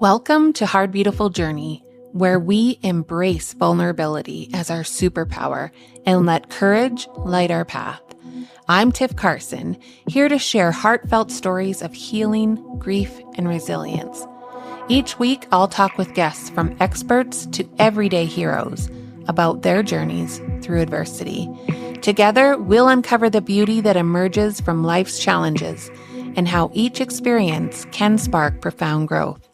Welcome to Hard Beautiful Journey, where we embrace vulnerability as our superpower and let courage light our path. I'm Tiff Carson, here to share heartfelt stories of healing, grief, and resilience. Each week, I'll talk with guests from experts to everyday heroes about their journeys through adversity. Together, we'll uncover the beauty that emerges from life's challenges and how each experience can spark profound growth.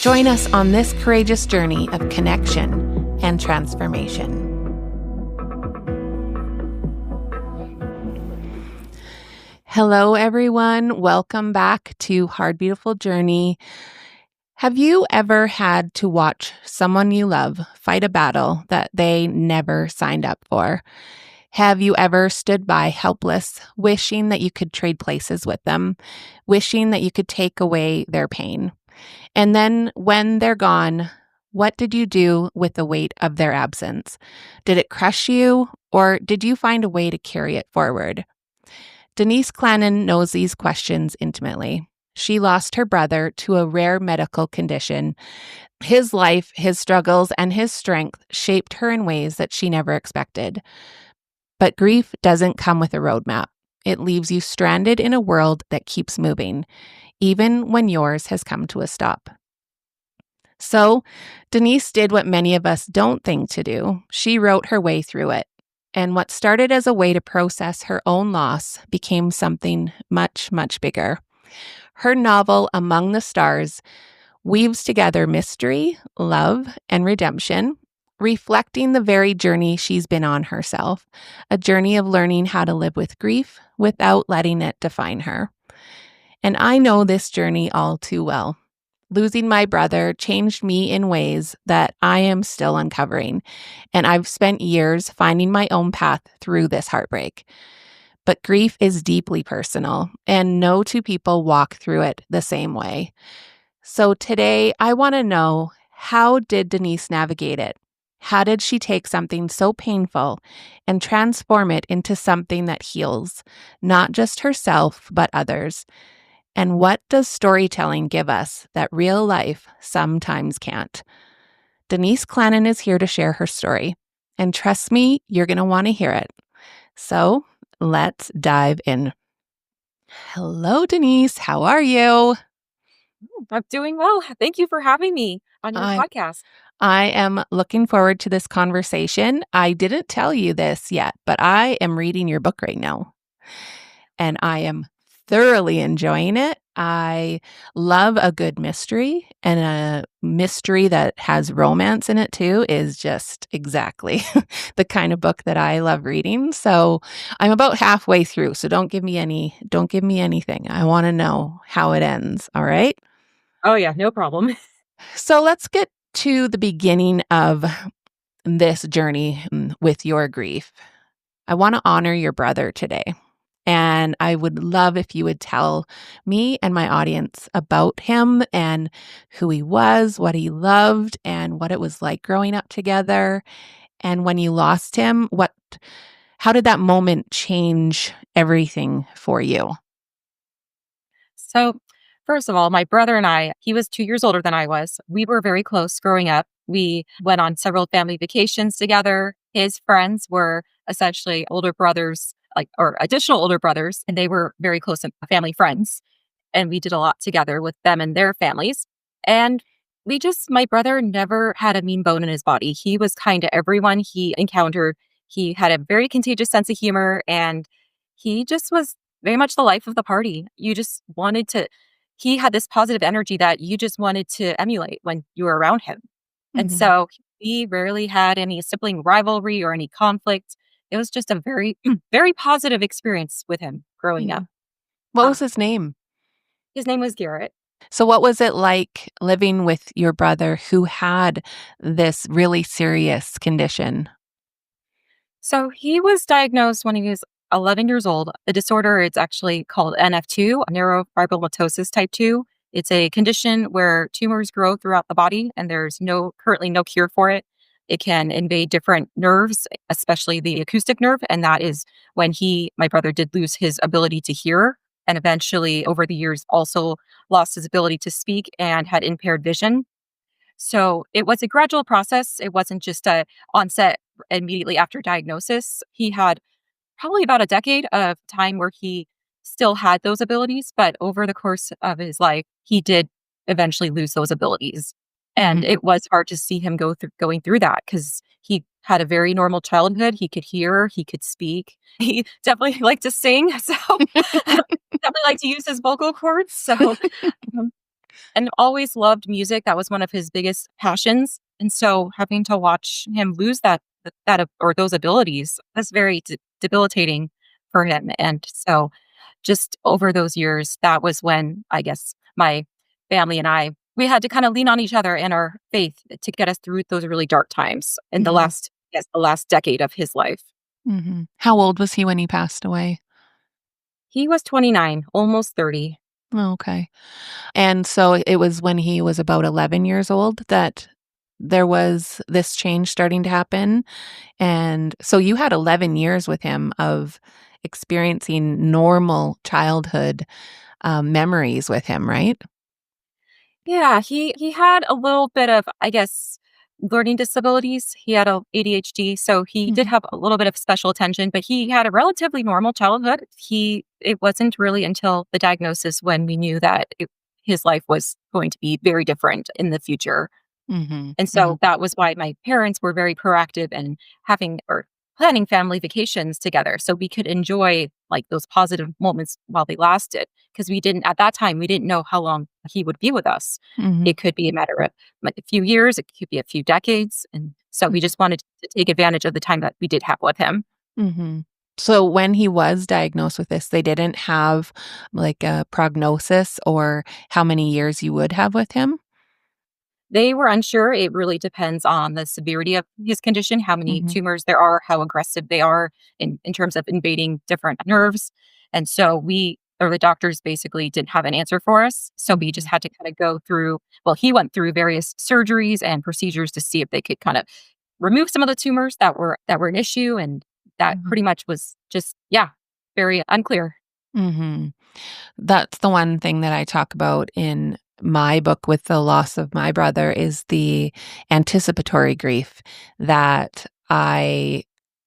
Join us on this courageous journey of connection and transformation. Hello, everyone. Welcome back to Hard Beautiful Journey. Have you ever had to watch someone you love fight a battle that they never signed up for? Have you ever stood by helpless, wishing that you could trade places with them, wishing that you could take away their pain? And then when they're gone, what did you do with the weight of their absence? Did it crush you, or did you find a way to carry it forward? Denise Clanin knows these questions intimately. She lost her brother to a rare medical condition. His life, his struggles, and his strength shaped her in ways that she never expected. But grief doesn't come with a roadmap. It leaves you stranded in a world that keeps moving, even when yours has come to a stop. So, Denise did what many of us don't think to do. She wrote her way through it. And what started as a way to process her own loss became something much, much bigger. Her novel, Among the Stars, weaves together mystery, love, and redemption, reflecting the very journey she's been on herself, a journey of learning how to live with grief without letting it define her. And I know this journey all too well. Losing my brother changed me in ways that I am still uncovering, and I've spent years finding my own path through this heartbreak. But grief is deeply personal, and no two people walk through it the same way. So today, I want to know, how did Denise navigate it? How did she take something so painful and transform it into something that heals, not just herself, but others? And what does storytelling give us that real life sometimes can't? Denise Clanin is here to share her story. And trust me, you're going to want to hear it. So let's dive in. Hello, Denise. How are you? I'm doing well. Thank you for having me on your podcast. I am looking forward to this conversation. I didn't tell you this yet, but I am reading your book right now, and I am thoroughly enjoying it. I love a good mystery, and a mystery that has romance in it too is just exactly the kind of book that I love reading. So I'm about halfway through, so don't give me anything. I want to know how it ends, all right? Oh, yeah, no problem. So let's get to the beginning of this journey with your grief. I want to honor your brother today. And I would love if you would tell me and my audience about him and who he was, what he loved, and what it was like growing up together. And when you lost him, how did that moment change everything for you? So, first of all, my brother and I, he was 2 years older than I was. We were very close growing up. We went on several family vacations together. His friends were essentially older brothers, or additional older brothers, and they were very close family friends. And we did a lot together with them and their families. And my brother never had a mean bone in his body. He was kind to everyone he encountered. He had a very contagious sense of humor, and he just was very much the life of the party. He had this positive energy that you just wanted to emulate when you were around him. And Mhm. so we rarely had any sibling rivalry or any conflict. It was just a very, very positive experience with him growing Yeah. up. What Uh, was his name? his name was Garrett. So what was it like living with your brother who had this really serious condition? So he was diagnosed when he was 11 years old. The disorder, it's actually called NF2, neurofibromatosis type 2. It's a condition where tumors grow throughout the body and there's currently no cure for it. It can invade different nerves, especially the acoustic nerve. And that is when my brother did lose his ability to hear. and eventually over the years also lost his ability to speak and had impaired vision. So it was a gradual process. It wasn't just a onset immediately after diagnosis. He had probably about a decade of time where he still had those abilities, but over the course of his life, he did eventually lose those abilities. And Mhm. it was hard to see him going through that because he had a very normal childhood. He could hear, he could speak. He definitely liked to sing. So definitely liked to use his vocal cords. So um, and always loved music. That was one of his biggest passions. And so having to watch him lose or those abilities was very debilitating for him. And so just over those years, that was when I guess my family and we had to kind of lean on each other and our faith to get us through those really dark times in Mhm. the last decade of his life. Mhm. How old was he when he passed away? He was 29, almost 30. Oh, okay. And so it was when he was about 11 years old that there was this change starting to happen, and so you had 11 years with him of experiencing normal childhood, memories with him, right? Yeah, he had a little bit of, I guess, learning disabilities. He had a ADHD, so he did Mhm. have a little bit of special attention, but he had a relatively normal childhood. It wasn't really until the diagnosis when we knew that his life was going to be very different in the future. Mhm. And so Mhm. that was why my parents were very proactive in having or planning family vacations together so we could enjoy like those positive moments while they lasted. Because we didn't, at that time, we didn't know how long he would be with us. Mhm. It could be a matter of like a few years, it could be a few decades. And so we just wanted to take advantage of the time that we did have with him. Mhm. So when he was diagnosed with this, they didn't have, like, a prognosis or how many years you would have with him? They were unsure. It really depends on the severity of his condition, how many Mhm. tumors there are, how aggressive they are in terms of invading different nerves. And so the doctors basically didn't have an answer for us. So we just Mhm. had to kind of go through, well, he went through various surgeries and procedures to see if they could kind of remove some of the tumors that were an issue. And that Mhm. pretty much was just, yeah, very unclear. Mhm. That's the one thing that I talk about in my book with the loss of my brother is the anticipatory grief that I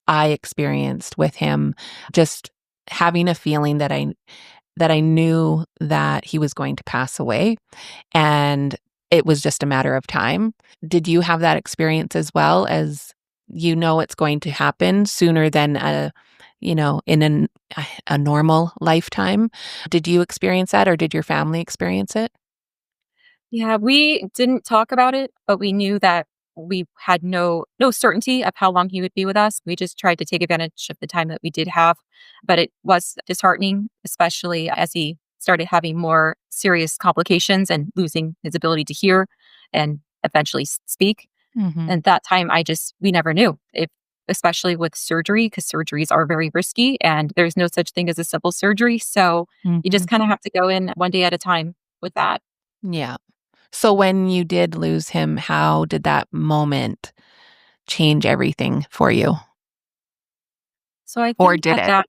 experienced with him, just having a feeling that I knew that he was going to pass away, and it was just a matter of time. Did you have that experience as well, as you know it's going to happen sooner than in a normal lifetime? Did you experience that, or did your family experience it? Yeah, we didn't talk about it, but we knew that we had no certainty of how long he would be with us. We just tried to take advantage of the time that we did have, but it was disheartening, especially as he started having more serious complications and losing his ability to hear and eventually speak. Mhm. And that time we never knew if especially with surgery because surgeries are very risky and there's no such thing as a simple surgery. So you just Mhm. kind of have to go in one day at a time with that. Yeah. So when you did lose him, how did that moment change everything for you? So I Or think did at it? that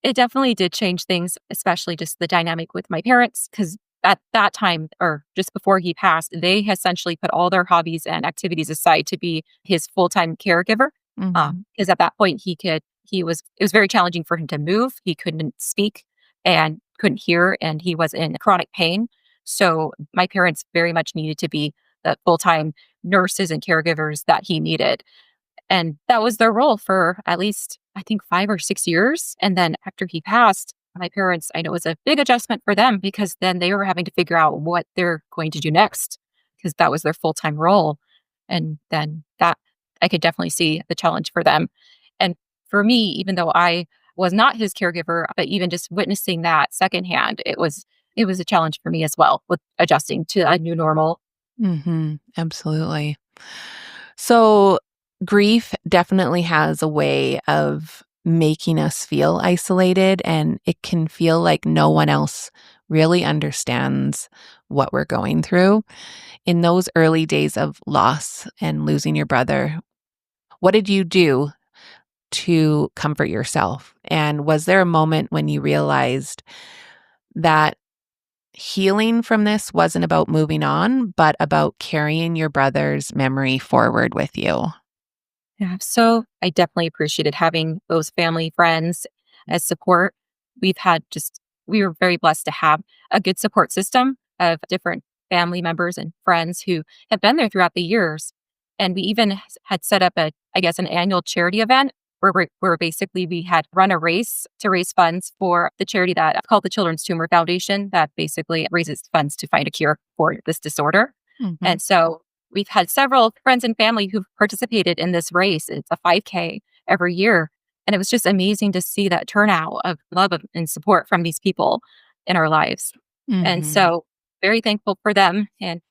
it definitely did change things, especially just the dynamic with my parents, because at that time, or just before he passed, they essentially put all their hobbies and activities aside to be his full-time caregiver. Mhm. Because at that point, it was very challenging for him to move. He couldn't speak and couldn't hear, and he was in chronic pain. So my parents very much needed to be the full-time nurses and caregivers that he needed. And that was their role for at least, I think, 5 or 6 years, and then after he passed, my parents I know it was a big adjustment for them because then they were having to figure out what they're going to do next, because that was their full-time role, and then that I could definitely see the challenge for them. And for me, even though I was not his caregiver, but even just witnessing that secondhand, it was a challenge for me as well with adjusting to a new normal. Mhm. Absolutely. So, grief definitely has a way of making us feel isolated, and it can feel like no one else really understands what we're going through. In those early days of loss and losing your brother, what did you do? to comfort yourself? And was there a moment when you realized that healing from this wasn't about moving on, but about carrying your brother's memory forward with you? Yeah, so I definitely appreciated having those family friends as support. We've had just, we were very blessed to have a good support system of different family members and friends who have been there throughout the years. And we even had set up I guess, an annual charity event where basically we had run a race to raise funds for the charity that called the Children's Tumor Foundation that basically raises funds to find a cure for this disorder. Mhm. And so we've had several friends and family who've participated in this race. It's a 5K every year. And it was just amazing to see that turnout of love and support from these people in our lives. And Mhm. so very thankful for them. And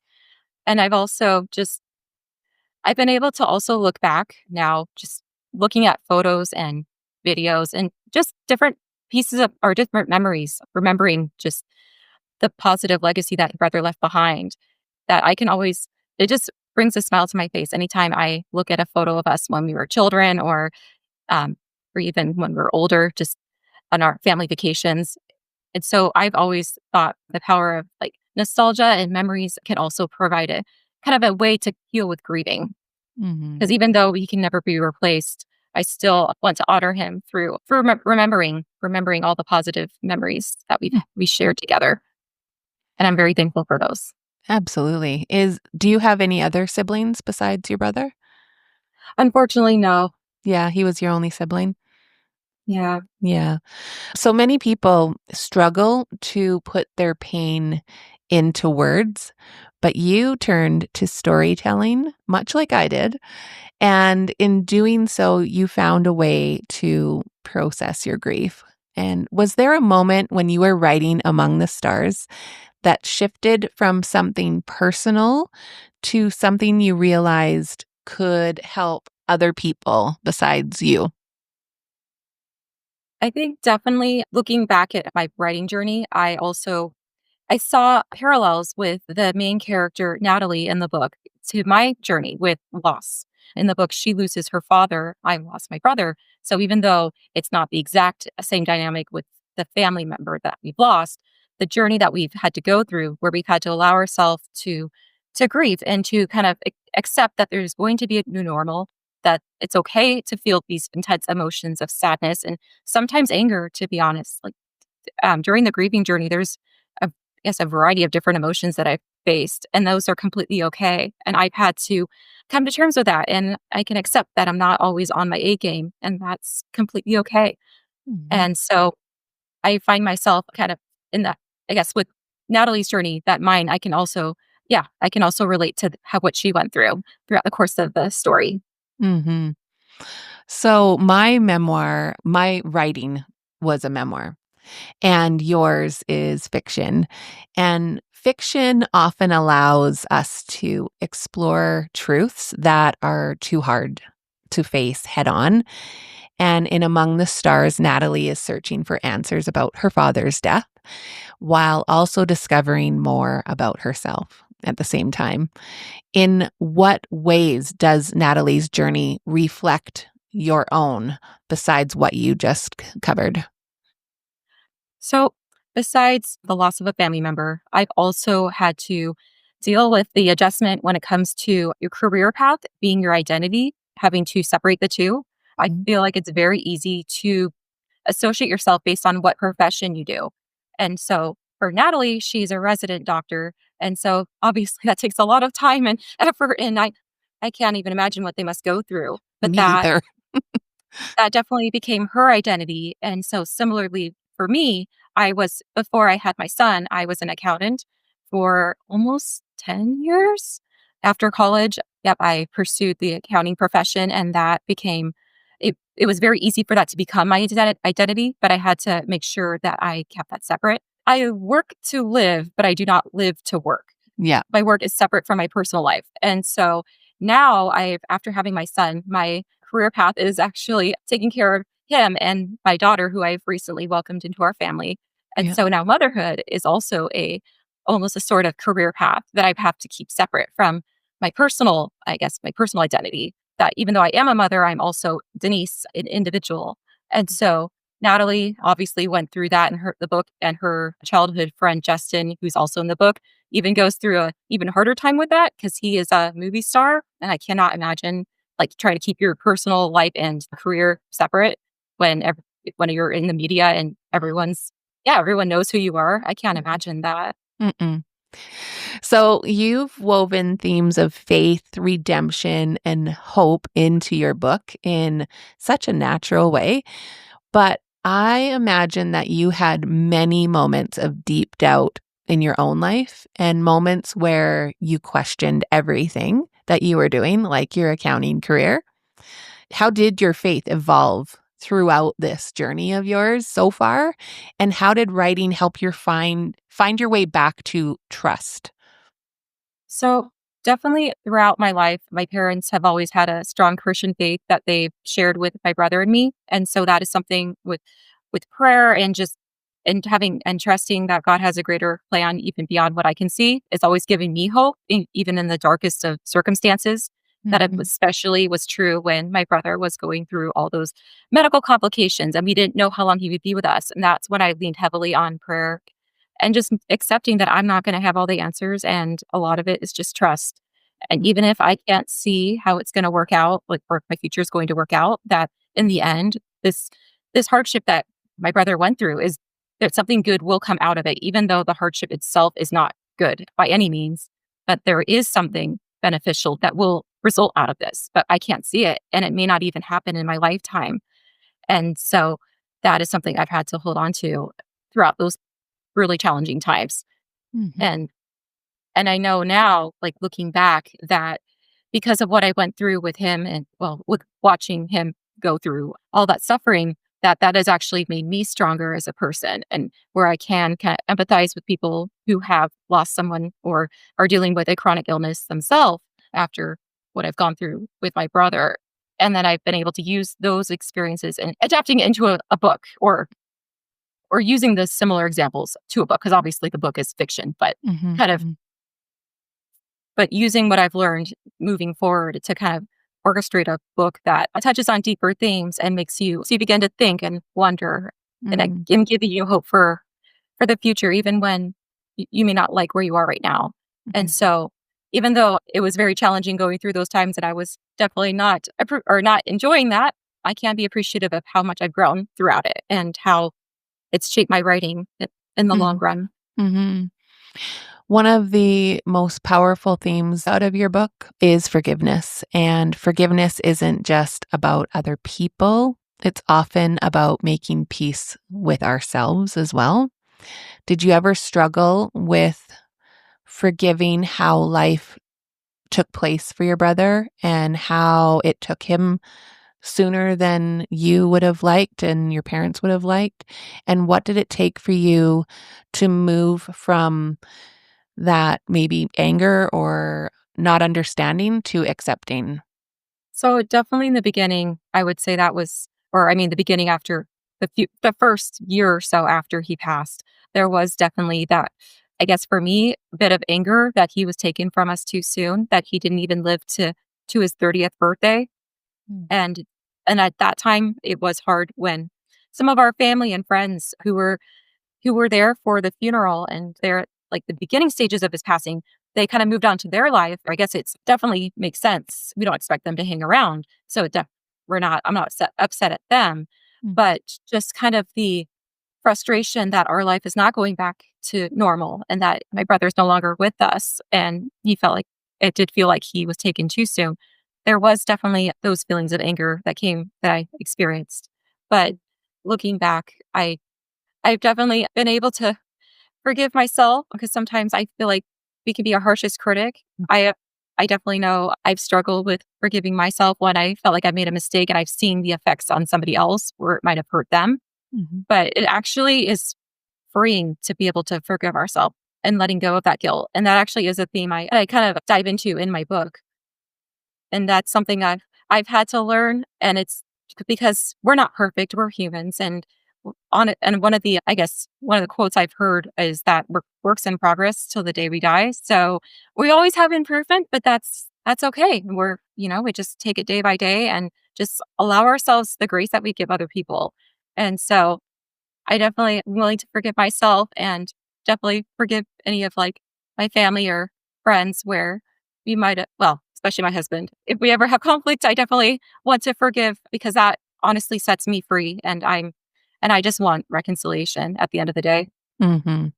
I've also just I've been able to also look back now, just looking at photos and videos and just different pieces of or different memories, remembering just the positive legacy that brother left behind that I can always, it just brings a smile to my face anytime I look at a photo of us when we were children um, or even when we're older, just on our family vacations. And so I've always thought the power of like nostalgia and memories can also provide a kind of a way to heal with grieving. Mhm. Because even though he can never be replaced, I still want to honor him through remembering all the positive memories that Mm. we shared together. And I'm very thankful for those. Absolutely. Do you have any other siblings besides your brother? Unfortunately, no. Yeah, he was your only sibling? Yeah. Yeah. So many people struggle to put their pain into words, but you turned to storytelling, much like I did. And in doing so, you found a way to process your grief. And was there a moment when you were writing Among the Stars that shifted from something personal to something you realized could help other people besides you? I think definitely looking back at my writing journey, I saw parallels with the main character, Natalie, in the book to my journey with loss. In the book, she loses her father. I lost my brother. So even though it's not the exact same dynamic with the family member that we've lost, the journey that we've had to go through, where we've had to allow ourselves to grieve and to kind of accept that there's going to be a new normal, that it's okay to feel these intense emotions of sadness and sometimes anger, to be honest. Like during the grieving journey, there's a, I guess, a variety of different emotions that I've faced, and those are completely okay. And I've had to come to terms with that, and I can accept that I'm not always on my A game, and that's completely okay. Mhm. And so I find myself kind of in that, I guess, with Natalie's journey, that mine, I can also, yeah, I can also relate to how what she went through throughout the course of the story. Mhm. So my writing was a memoir, and yours is fiction. And fiction often allows us to explore truths that are too hard to face head on. And in Among the Stars, Natalie is searching for answers about her father's death while also discovering more about herself at the same time. In what ways does Natalie's journey reflect your own besides what you just covered? So, besides the loss of a family member, I've also had to deal with the adjustment when it comes to your career path being your identity, having to separate the two. I Mhm. feel like it's very easy to associate yourself based on what profession you do. And so for Natalie, she's a resident doctor. And so obviously that takes a lot of time and effort. And I can't even imagine what they must go through. But Me either. that definitely became her identity. And so similarly for me, before I had my son, I was an accountant for almost 10 years. After college, yep, I pursued the accounting profession and that became it was very easy for that to become my identity, but I had to make sure that I kept that separate. I work to live, but I do not live to work. Yeah. My work is separate from my personal life. And so now after having my son, my career path is actually taking care of him and my daughter, who I've recently welcomed into our family. And Yeah. so now motherhood is also almost a sort of career path that I have to keep separate from my personal, I guess, my personal identity. that even though I am a mother, I'm also Denise, an individual. And so Natalie obviously went through that in the book, and her childhood friend Justin, who's also in the book, even goes through a even harder time with that because he is a movie star, and I cannot imagine like trying to keep your personal life and career separate when when you're in the media and everyone knows who you are. I can't imagine that. Mm-mm. So you've woven themes of faith, redemption, and hope into your book in such a natural way. But I imagine that you had many moments of deep doubt in your own life and moments where you questioned everything that you were doing, like your accounting career. How did your faith evolve throughout this journey of yours so far? And how did writing help you find your way back to trust? So, definitely throughout my life, my parents have always had a strong Christian faith that they've shared with my brother and me. And so that is something with prayer and just and having and trusting that God has a greater plan even beyond what I can see. It's always giving me hope, even in the darkest of circumstances. That it Mhm, especially was true when my brother was going through all those medical complications and we didn't know how long he would be with us. And that's when I leaned heavily on prayer and just accepting that I'm not going to have all the answers. And a lot of it is just trust. And mm, even if I can't see how it's going to work out, like or if my future is going to work out, that in the end, this hardship that my brother went through is that something good will come out of it, even though the hardship itself is not good by any means. But there is something beneficial that will result out of this. But I can't see it. And it may not even happen in my lifetime. And so that is something I've had to hold on to throughout those really challenging times. mhm, And and I know now, like looking back, that because of what I went through with him and well, with watching him go through all that suffering, that has actually made me stronger as a person and where I can kind of empathize with people who have lost someone or are dealing with a chronic illness themselves after what I've gone through with my brother. And then I've been able to use those experiences and adapting it into a book or using the similar examples to a book, because obviously the book is fiction, but mhm, kind of mhm, but using what I've learned moving forward to kind of orchestrate a book that touches on deeper themes and makes you begin to think and wonder mhm, and giving you hope for the future, even when you may not like where you are right now. And mhm, so, even though it was very challenging going through those times, and I was definitely not enjoying that, I can be appreciative of how much I've grown throughout it and how it's shaped my writing in the long mhm, run. mhm. One of the most powerful themes out of your book is forgiveness. And forgiveness isn't just about other people, it's often about making peace with ourselves as well. Did you ever struggle with forgiving how life took place for your brother and how it took him sooner than you would have liked and your parents would have liked? And what did it take for you to move from that maybe anger or not understanding to accepting? So definitely in the beginning, I would say that was, or I mean, the beginning after the first year or so after he passed, there was definitely that. I guess for me, a bit of anger that he was taken from us too soon, that he didn't even live to his 30th birthday, Mm, and and at that time, it was hard when some of our family and friends who were there for the funeral and they're like the beginning stages of his passing, they kind of moved on to their life. I guess it's definitely makes sense. We don't expect them to hang around. So I'm not upset at them, mm, but just kind of the frustration that our life is not going back to normal and that my brother's no longer with us. And he felt like it did feel like he was taken too soon. There was definitely those feelings of anger that I experienced. But looking back, I've definitely been able to forgive myself because sometimes I feel like we can be our harshest critic. mm, I definitely know I've struggled with forgiving myself when I felt like I made a mistake and I've seen the effects on somebody else where it might have hurt them. mhm, But it actually is freeing to be able to forgive ourselves and letting go of that guilt. And that actually is a theme I kind of dive into in my book. And that's something I've had to learn, and it's because we're not perfect, we're humans, and on it and one of the I guess, one of the quotes I've heard is that we're works in progress till the day we die, so we always have improvement, but that's okay. We just take it day by day and just allow ourselves the grace that we give other people. And so I definitely am willing to forgive myself and definitely forgive any of like my family or friends where we might, well, especially my husband. If we ever have conflict, I definitely want to forgive because that honestly sets me free. And I just want reconciliation at the end of the day. Mhm.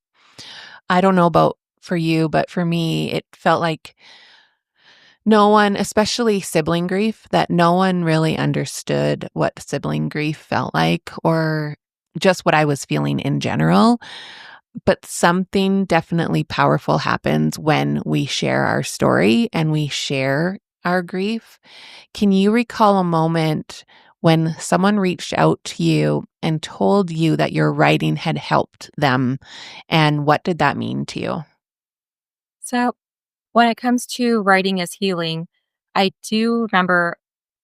I don't know about for you, but for me, it felt like no one, especially sibling grief, that no one really understood what sibling grief felt like or just what I was feeling in general. But something definitely powerful happens when we share our story and we share our grief. Can you recall a moment when someone reached out to you and told you that your writing had helped them? And what did that mean to you? So when it comes to writing as healing, I do remember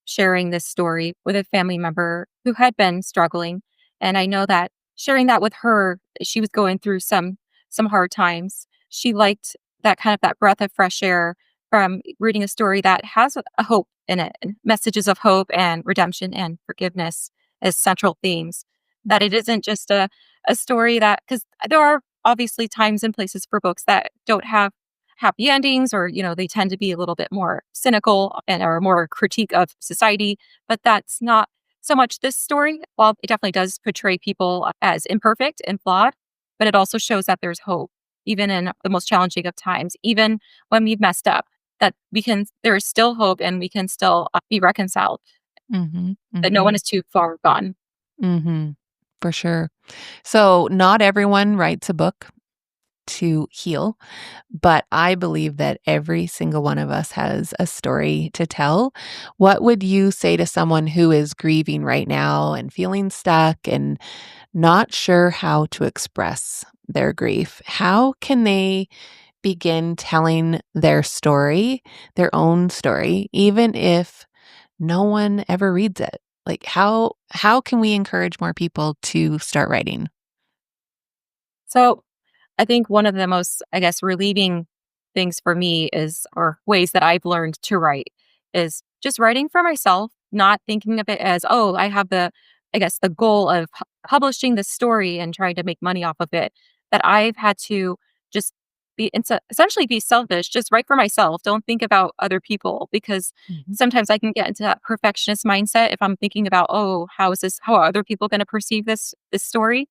sharing this story with a family member who had been struggling. And I know that sharing that with her, she was going through some hard times. She liked that breath of fresh air from reading a story that has a hope in it, and messages of hope and redemption and forgiveness as central themes. That it isn't just a story that, because there are obviously times and places for books that don't have happy endings, or they tend to be a little bit more cynical and are more critique of society, but that's not so much this story. While it definitely does portray people as imperfect and flawed, but it also shows that there's hope even in the most challenging of times, even when we've messed up, that there is still hope and we can still be reconciled, Mhm, that no one mhm, is too far gone. mhm. For sure. So, not everyone writes a book to heal, but I believe that every single one of us has a story to tell. What would you say to someone who is grieving right now and feeling stuck and not sure how to express their grief? How can they begin telling their story, their own story, even if no one ever reads it? Like how can we encourage more people to start writing? So I think one of the most, I guess, relieving things for me is, or ways that I've learned to write, is just writing for myself, not thinking of it as, oh, I have I guess, the goal of publishing this story and trying to make money off of it. That I've had to just essentially be selfish, just write for myself. Don't think about other people, because Mhm, sometimes I can get into that perfectionist mindset if I'm thinking about, oh, how are other people going to perceive this story?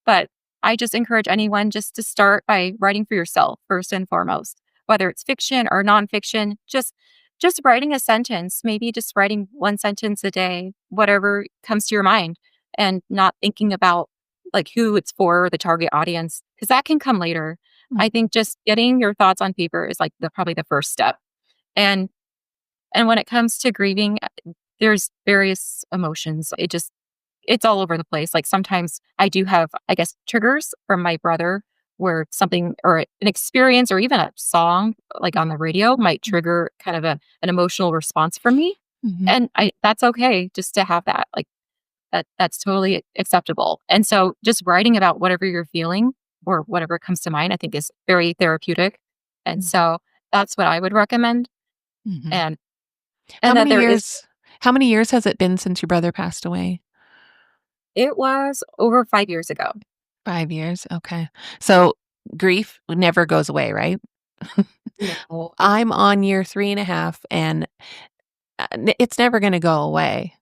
But I just encourage anyone just to start by writing for yourself first and foremost, whether it's fiction or nonfiction. Just writing a sentence, maybe just writing one sentence a day, whatever comes to your mind, and not thinking about like who it's for, the target audience, because that can come later. mm, I think just getting your thoughts on paper is like probably the first step. And and when it comes to grieving, there's various emotions. It's all over the place. Like sometimes I do have, I guess, triggers from my brother where something or an experience or even a song like on the radio might mm, trigger kind of an emotional response from me. mhm, And I that's okay just to have that. Like that's totally acceptable. And so just writing about whatever you're feeling or whatever comes to mind, I think is very therapeutic. And mhm, so that's what I would recommend. mhm. And How and that many there is years how many years has it been since your brother passed away? it was over 5 years ago. 5 years? Okay. So, grief never goes away, right? No. I'm on year 3 and a half, and, n it's never gonna go away,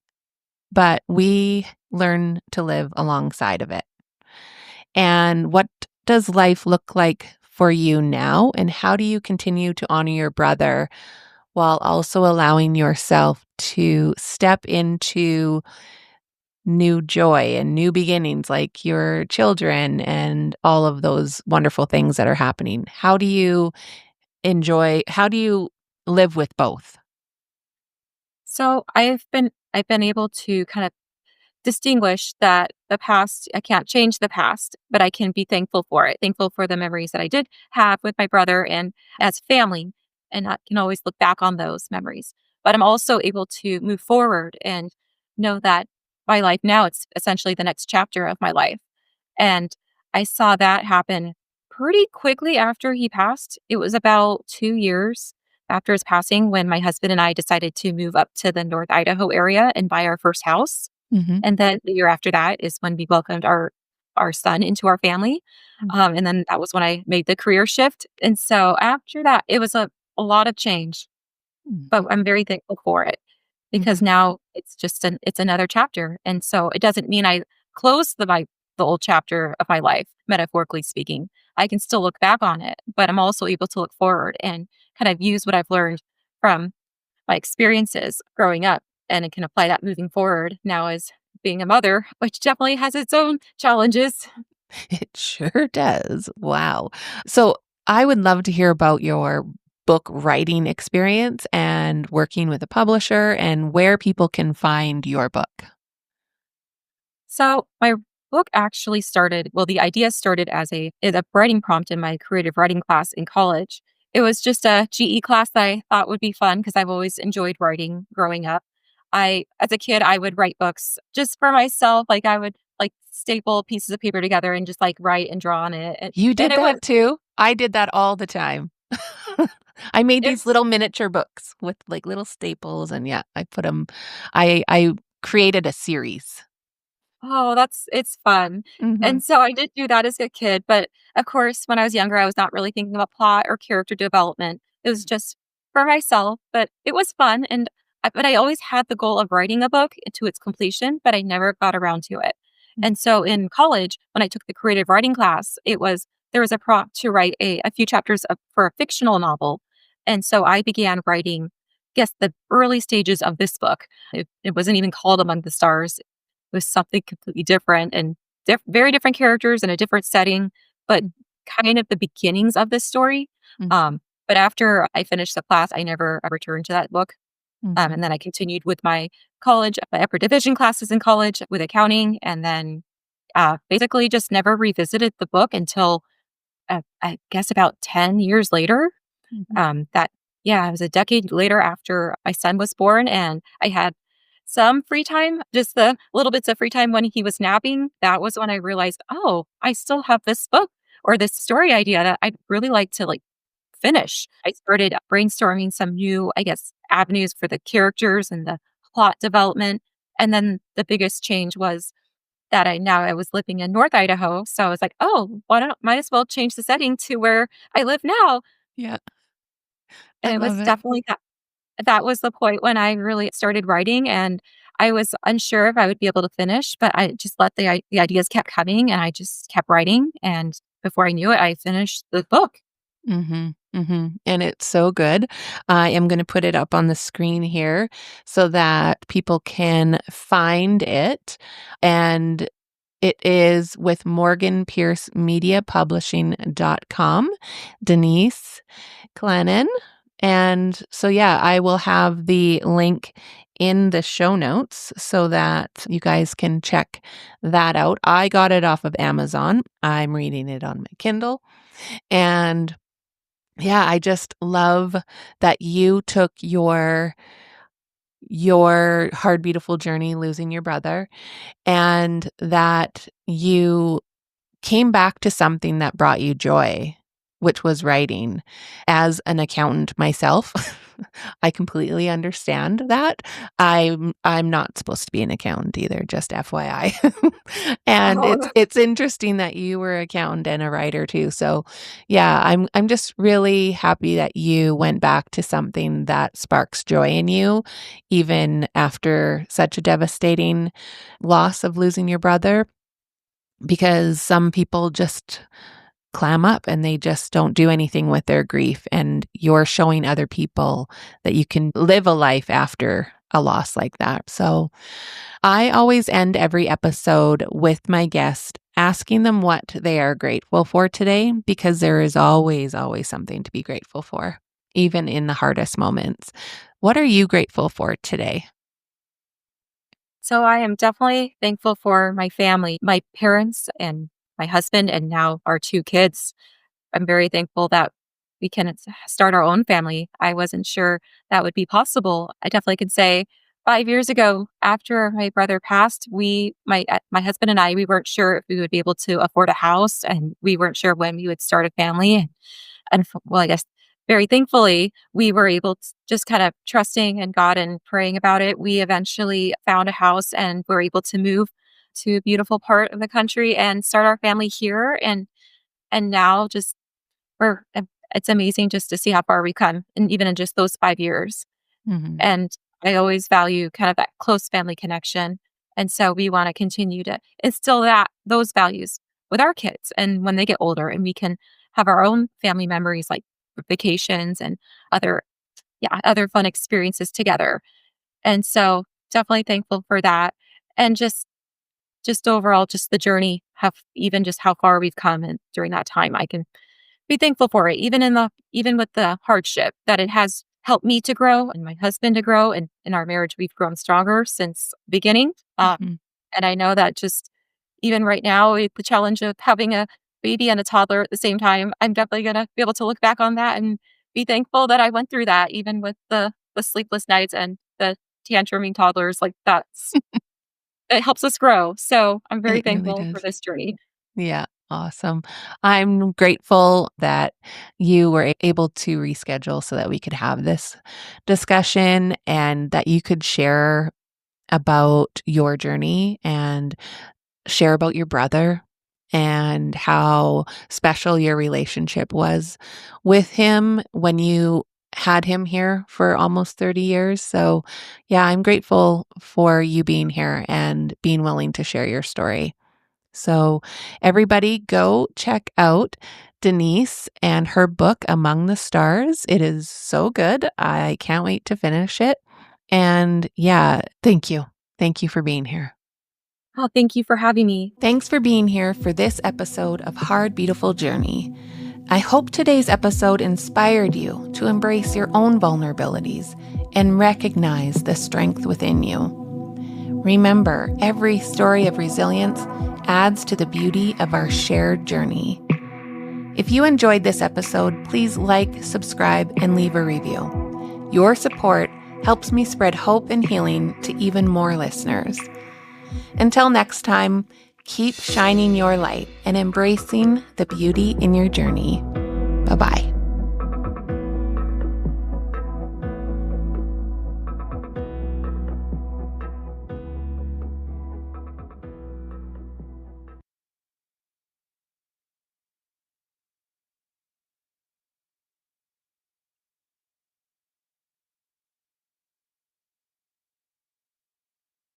but we learn to live alongside of it. And what does life look like for you now, and how do you continue to honor your brother while also allowing yourself to step into new joy and new beginnings like your children and all of those wonderful things that are happening? How do you live with both? So I've been able to kind of distinguish that the past, I can't change the past, but I can be thankful for it. Thankful for the memories that I did have with my brother and as family. And I can always look back on those memories. But I'm also able to move forward and know that my life now, it's essentially the next chapter of my life. And I saw that happen pretty quickly after he passed. It was about 2 years after his passing, when my husband and I decided to move up to the North Idaho area and buy our first house. Mhm. And then the year after that is when we welcomed our son into our family. Mm. And then that was when I made the career shift. And so after that, it was a lot of change, Mm. but I'm very thankful for it because Mhm. now it's just it's another chapter. And so it doesn't mean I close the old chapter of my life, metaphorically speaking. I can still look back on it, but I'm also able to look forward and kind of use what I've learned from my experiences growing up, and it can apply that moving forward now as being a mother, which definitely has its own challenges. It sure does. Wow. So, I would love to hear about your book writing experience and working with a publisher and where people can find your book. So my book actually started, well, the idea started as a writing prompt in my creative writing class in college. It was just a GE class that I thought would be fun because I've always enjoyed writing growing up. As a kid, I would write books just for myself. Like I would like staple pieces of paper together and just like write and draw on it. You And did that too? I did that all the time. I made these it's little miniature books with, like, little staples and yeah, I put them. I created a series. Oh, it's fun. Mhm. And so I did do that as a kid, but of course, when I was younger, I was not really thinking about plot or character development. It was just for myself, but it was fun and but I always had the goal of writing a book to its completion, but I never got around to it. Mm, And so in college, when I took the creative writing class, there was a prompt to write a few chapters for a fictional novel. And so I began writing, guess the early stages of this book. It wasn't even called Among the Stars was something completely different and very different characters in a different setting, but kind of the beginnings of this story. mm, But after I finished the class, I never returned to that book. mhm, And then I continued with my upper division classes in college with accounting, and then basically just never revisited the book until I guess about 10 years later. mhm, That yeah, it was a decade later after my son was born, and I had some free time, just the little bits of free time when he was napping. That was when I realized, oh, I still have this book or this story idea that I'd really like to like finish. I started brainstorming some new, I guess, avenues for the characters and the plot development. And then the biggest change was that I was living in North Idaho. So I was like, oh, might as well change the setting to where I live now. yeah, And I it love was it. definitely that was the point when I really started writing, and I was unsure if I would be able to finish, but I just let the ideas kept coming, and I just kept writing, and before I knew it, I finished the book. Mhm, mhm, and it's so good. I am gonna put it up on the screen here so that people can find it, and it is with morganpiercemediapublishing.com, Denise Clanin, and so, yeah, I will have the link in the show notes so that you guys can check that out. I got it off of Amazon. I'm reading it on my Kindle, and yeah, I just love that you took your hard, beautiful journey losing your brother and that you came back to something that brought you joy, which was writing. As an accountant myself, I completely understand that. I'm not supposed to be an accountant either, just FYI. And Oh, it's interesting that you were an accountant and a writer too. So, yeah, I'm just really happy that you went back to something that sparks joy in you, even after such a devastating loss of losing your brother because some people just clam up and they just don't do anything with their grief. And you're showing other people that you can live a life after a loss like that. So I always end every episode with my guest asking them what they are grateful for today because there is always, always something to be grateful for, even in the hardest moments. What are you grateful for today? so I am definitely thankful for my family, my parents and my husband, and now our 2 kids. I'm very thankful that we can start our own family. I wasn't sure that would be possible. I definitely could say 5 years ago, after my brother passed, my husband and I, we weren't sure if we would be able to afford a house, and we weren't sure when we would start a family. And well, I guess very thankfully, we were able to just kind of trusting in God and praying about it. We eventually found a house and were able to move to a beautiful part of the country and start our family here. And now just we're it's amazing just to see how far we've come, and even in just those 5 years. Mhm. And I always value kind of that close family connection. And so we want to continue to instill those values with our kids and when they get older and we can have our own family memories like vacations and other other fun experiences together. And so definitely thankful for that. And just overall just the journey have even just how far we've come and during that time I can be thankful for it, even with the hardship that it has helped me to grow and my husband to grow. And in our marriage, we've grown stronger since the beginning. Mhm. And I know that just even right now, with the challenge of having a baby and a toddler at the same time, I'm definitely going to be able to look back on that and be thankful that I went through that, even with the sleepless nights and the tantruming toddlers. Like it helps us grow. So I'm very It really thankful for does. this journey. Yeah, awesome. I'm grateful that you were able to reschedule so that we could have this discussion and that you could share about your journey and share about your brother and how special your relationship was with him when you had him here for almost 30 years. So, yeah, I'm grateful for you being here and being willing to share your story. So, everybody go check out Denise and her book, Among the Stars. It is so good. I can't wait to finish it. And yeah, thank you. Thank you for being here. Oh, thank you for having me. Thanks for being here for this episode of Hard Beautiful Journey. I hope today's episode inspired you to embrace your own vulnerabilities and recognize the strength within you. Remember, every story of resilience adds to the beauty of our shared journey. If you enjoyed this episode, please like, subscribe, and leave a review. Your support helps me spread hope and healing to even more listeners. Until next time, keep shining your light and embracing the beauty in your journey. Bye-bye.